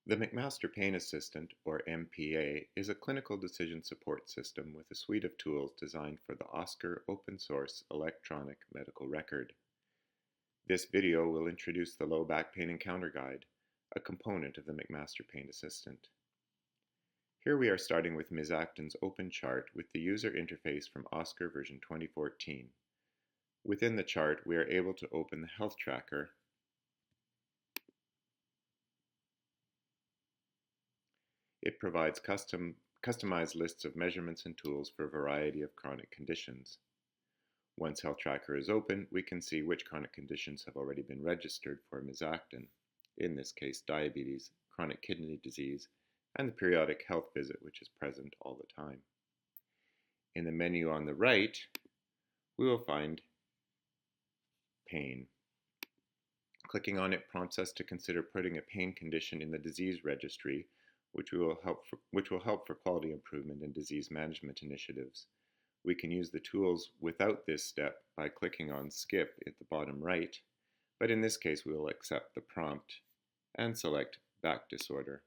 The McMaster Pain Assistant, or MPA, is a clinical decision support system with a suite of tools designed for the OSCAR open source electronic medical record. This video will introduce the Low Back Pain Encounter Guide, a component of the McMaster Pain Assistant. Here we are starting with Ms. Acton's open chart with the user interface from OSCAR version 2014. Within the chart, we are able to open the health tracker It provides customized lists of measurements and tools for a variety of chronic conditions. Once Health Tracker is open, we can see which chronic conditions have already been registered for Ms. Acton, in this case diabetes, chronic kidney disease, and the periodic health visit, which is present all the time. In the menu on the right, we will find pain. Clicking on it prompts us to consider putting a pain condition in the disease registry, which will help for quality improvement in disease management initiatives. We can use the tools without this step by clicking on Skip at the bottom right, but in this case we will accept the prompt and select Back Disorder.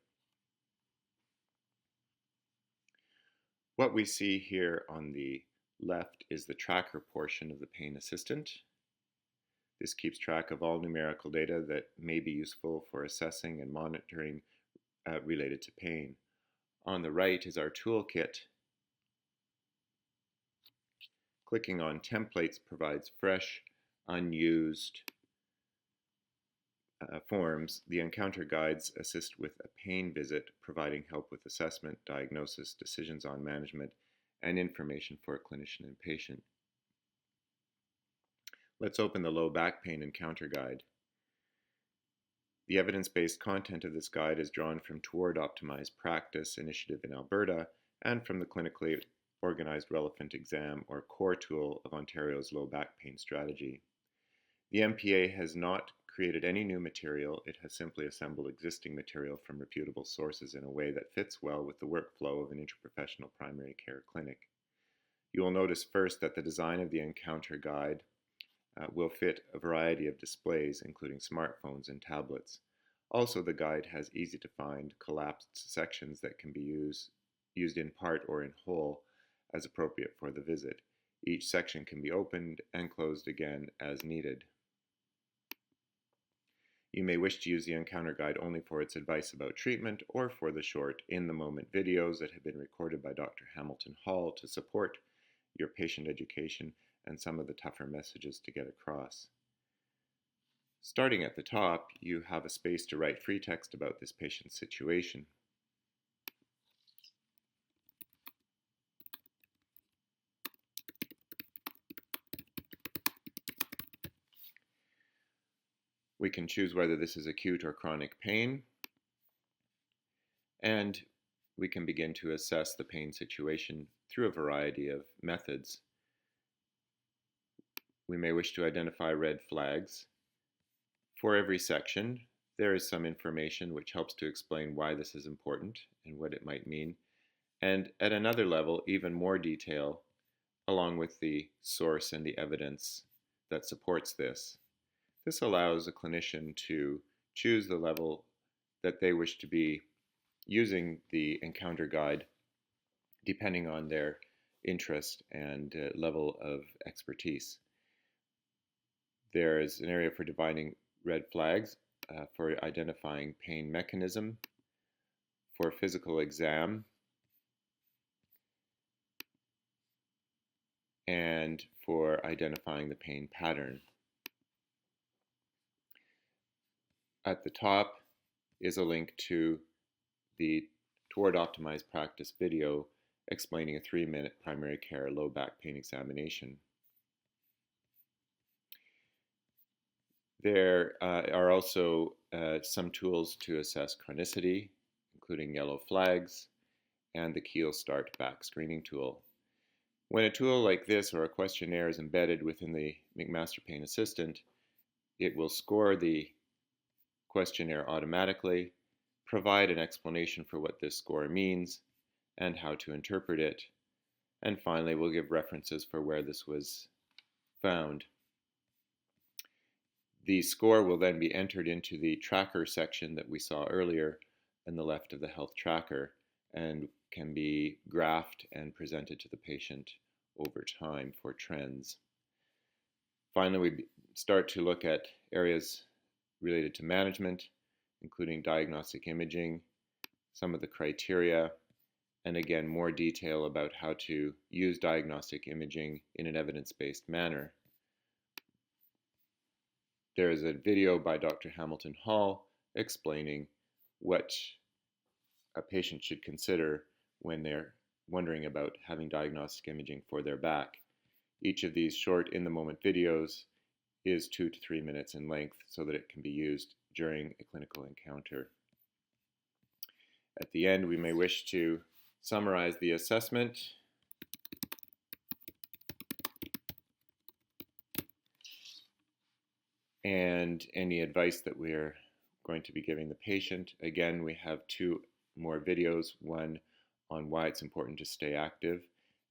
What we see here on the left is the tracker portion of the Pain Assistant. This keeps track of all numerical data that may be useful for assessing and monitoring related to pain. On the right is our toolkit. Clicking on templates provides fresh, unused forms. The encounter guides assist with a pain visit, providing help with assessment, diagnosis, decisions on management, and information for a clinician and patient. Let's open the Low Back Pain Encounter Guide. The evidence-based content of this guide is drawn from Toward Optimized Practice initiative in Alberta and from the Clinically Organized Relevant Exam, or CORE tool of Ontario's low back pain strategy. The MPA has not created any new material. It has simply assembled existing material from reputable sources in a way that fits well with the workflow of an interprofessional primary care clinic. You will notice first that the design of the encounter guide will fit a variety of displays, including smartphones and tablets. Also, the guide has easy-to-find collapsed sections that can be used in part or in whole as appropriate for the visit. Each section can be opened and closed again as needed. You may wish to use the encounter guide only for its advice about treatment or for the short in-the-moment videos that have been recorded by Dr. Hamilton Hall to support your patient education and some of the tougher messages to get across. Starting at the top, you have a space to write free text about this patient's situation. We can choose whether this is acute or chronic pain, and we can begin to assess the pain situation through a variety of methods. We may wish to identify red flags. For every section, there is some information which helps to explain why this is important and what it might mean. And at another level, even more detail, along with the source and the evidence that supports this. This allows a clinician to choose the level that they wish to be using the encounter guide, depending on their interest and level of expertise. There is an area for defining red flags, for identifying pain mechanism, for physical exam, and for identifying the pain pattern. At the top is a link to the Toward Optimized Practice video explaining a 3-minute primary care low back pain examination. There are also some tools to assess chronicity, including yellow flags and the Keel Start Back Screening tool. When a tool like this or a questionnaire is embedded within the McMaster Pain Assistant, it will score the questionnaire automatically, provide an explanation for what this score means and how to interpret it, and finally we'll give references for where this was found. The score will then be entered into the tracker section that we saw earlier, and the left of the health tracker, and can be graphed and presented to the patient over time for trends. Finally, we start to look at areas related to management, including diagnostic imaging, some of the criteria, and again, more detail about how to use diagnostic imaging in an evidence-based manner. There is a video by Dr. Hamilton Hall explaining what a patient should consider when they're wondering about having diagnostic imaging for their back. Each of these short in-the-moment videos is 2 to 3 minutes in length so that it can be used during a clinical encounter. At the end, we may wish to summarize the assessment and any advice that we're going to be giving the patient. Again, we have 2 more videos, one on why it's important to stay active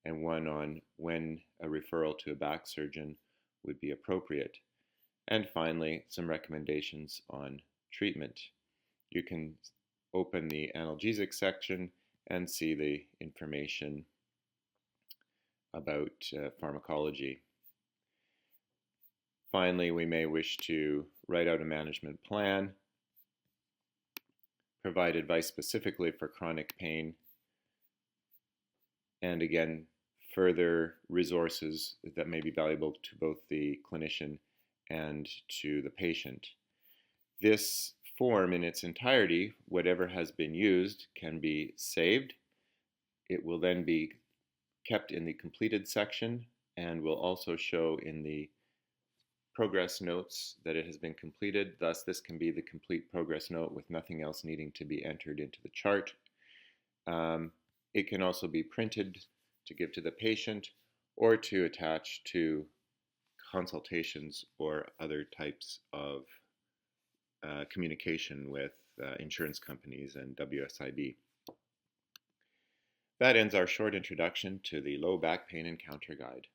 and one on when a referral to a back surgeon would be appropriate. And finally, some recommendations on treatment. You can open the analgesic section and see the information about pharmacology. Finally, we may wish to write out a management plan, provide advice specifically for chronic pain, and again, further resources that may be valuable to both the clinician and to the patient. This form in its entirety, whatever has been used, can be saved. It will then be kept in the completed section and will also show in the progress notes that it has been completed. Thus, this can be the complete progress note with nothing else needing to be entered into the chart. It can also be printed to give to the patient or to attach to consultations or other types of communication with insurance companies and WSIB. That ends our short introduction to the Low Back Pain Encounter Guide.